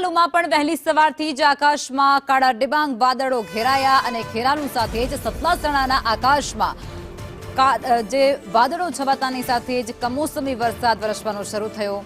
ખેરાલુમાં પણ વહેલી સવારથી જ આકાશમાં કાળા ડિબાંગ વાદળો ઘેરાયા અને ખેરાલુ સાથે જ સતલાસણાના આકાશમાં જે વાદળો છવાતાની સાથે જ કમોસમી વરસાદ વરસવાનો શરૂ થયો।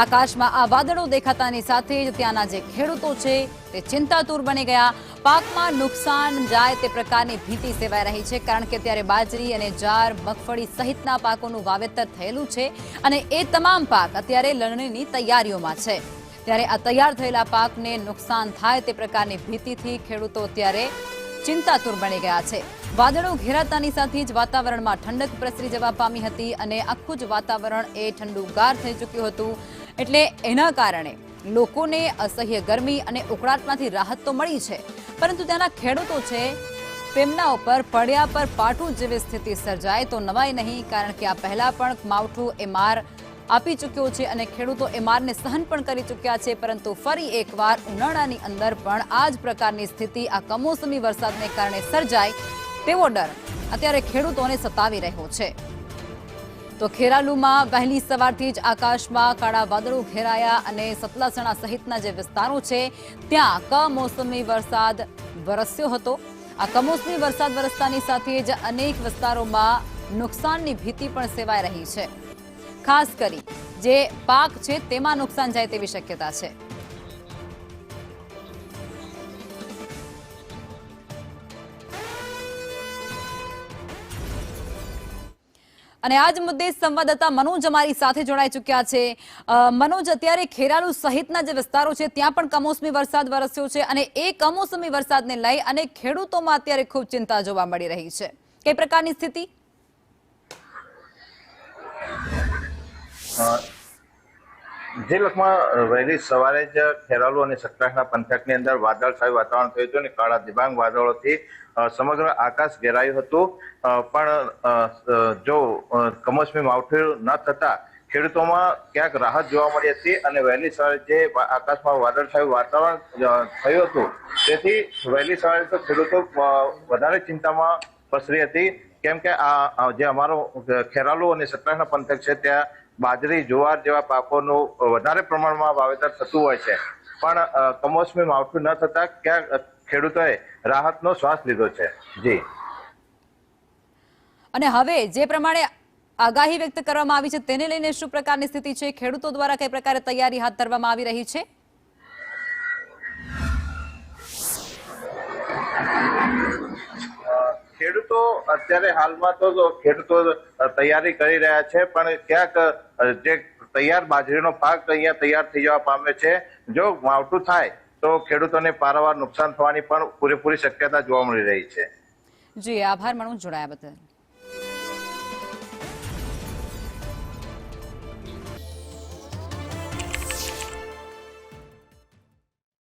આકાશમાં આ વાદળો દેખાતાની સાથે જ ત્યાંના જે ખેડૂતો છે તે ચિંતાતુર બની ગયા। પાકમાં નુકસાન જાય તે પ્રકારની ભીતિ સેવાઈ રહી છે, કારણ કે ત્યારે બાજરી અને જાર, મગફળી સહિતના પાકોનું વાવેતર થયેલું છે અને એ તમામ પાક અત્યારે લણણીની તૈયારીઓમાં છે। ત્યારે આ તૈયાર થયેલા પાકને નુકસાન થાય તે પ્રકારની ભીતિથી ખેડૂતો અત્યારે ચિંતાતુર બની ગયા છે। વાદળો ઘેરાતાની સાથે જ વાતાવરણમાં ઠંડક પ્રસરી જવા પામી હતી અને આખું જ વાતાવરણ એ ઠંડુગાર થઈ ચૂક્યું હતું, એટલે એના કારણે લોકોને અસહ્ય ગરમી અને ઉકળાટમાંથી રાહત તો મળી છે, પરંતુ ત્યાંના ખેડૂતો છે તેમના ઉપર પડ્યા પર પાટું જેવી સ્થિતિ સર્જાય તો નવાય નહીં, કારણ કે આ પહેલા પણ માવઠું એ માર આપી ચૂક્યો છે અને ખેડૂતો એ મારને સહન પણ કરી ચૂક્યા છે, પરંતુ ફરી એકવાર ઉનાળાની અંદર પણ આ જ પ્રકારની સ્થિતિ આ કમોસમી વરસાદને કારણે સર્જાય તેવો ડર અત્યારે ખેડૂતોને સતાવી રહ્યો છે। તો ખેરાલુમાં વહેલી સવારથી જ આકાશમાં કાળા વાદળો ઘેરાયા અને સતલાસણા સહિતના જે વિસ્તારો છે ત્યાં કમોસમી વરસાદ વરસ્યો હતો। આ કમોસમી વરસાદ વરસતાની સાથે જ અનેક વિસ્તારોમાં નુકસાનની ભીતિ પણ સેવાઈ રહી છે। ખાસ કરી જે પાક છે તેમાં નુકસાન જાય તેવી શક્યતા છે। અને આજ મુદ્દે સંવાદદાતા મનોજ અમારી સાથે જોડાઈ ચૂક્યા છે। મનોજ, અત્યારે ખેરાલુ સહિતના જે વિસ્તારો છે ત્યાં પણ કમોસમી વરસાદ વરસ્યો છે અને એ કમોસમી વરસાદને લઈ અને ખેડૂતોમાં અત્યારે ખૂબ ચિંતા જોવા મળી રહી છે। કઈ પ્રકારની સ્થિતિ? જે લોકમાં વહેલી સવારે જ ખેરાલુ અને સતલાસણા પંથકની અંદર વાદળછાયું વાતાવરણ થયું હતું અને કાળા દિબાંગ વાદળોથી સમગ્ર આકાશ ઘેરાયું હતું, પણ જો કમોસમી માવઠું ન થતા ખેડૂતોમાં ક્યાંક રાહત જોવા મળી હતી અને વહેલી સવારે જે આકાશમાં વાદળછાયું વાતાવરણ થયું હતું તેથી વહેલી સવારે તો ખેડૂતો વધારે ચિંતામાં પસરી હતી, કેમ કે આ જે અમારો ખેરાલુ અને સતલાસણા પંથક છે ત્યાં બાજરી, જુવાર જેવા પાકોનું વધારે પ્રમાણમાં વાવેતર થતું હોય છે, પણ કમોસમી માવઠું ન થતા ક્યાંક ખેડૂતોએ રાહતનો શ્વાસ લીધો છે। જી, અને હવે જે પ્રમાણે આગાહી વ્યક્ત કરવામાં આવી છે તેને લઈને શું પ્રકારની સ્થિતિ છે? ખેડૂતો દ્વારા કઈ પ્રકારે તૈયારી હાથ ધરવામાં આવી રહી છે? ખેડૂતો અત્યારે હાલમાં તો ખેડૂતો તૈયારી કરી રહ્યા છે, પણ ક્યાંક જે તૈયાર બાજરીનો પાક અહીંયા તૈયાર થઈ જવા પામે છે। જો માવઠું થાય તો ખેડૂતોને પારાવાર નુકસાન થવાની પણ પૂરેપૂરી શક્યતા જોવા મળી રહી છે। જી, આભાર મનોજ જોડાયા બદલ।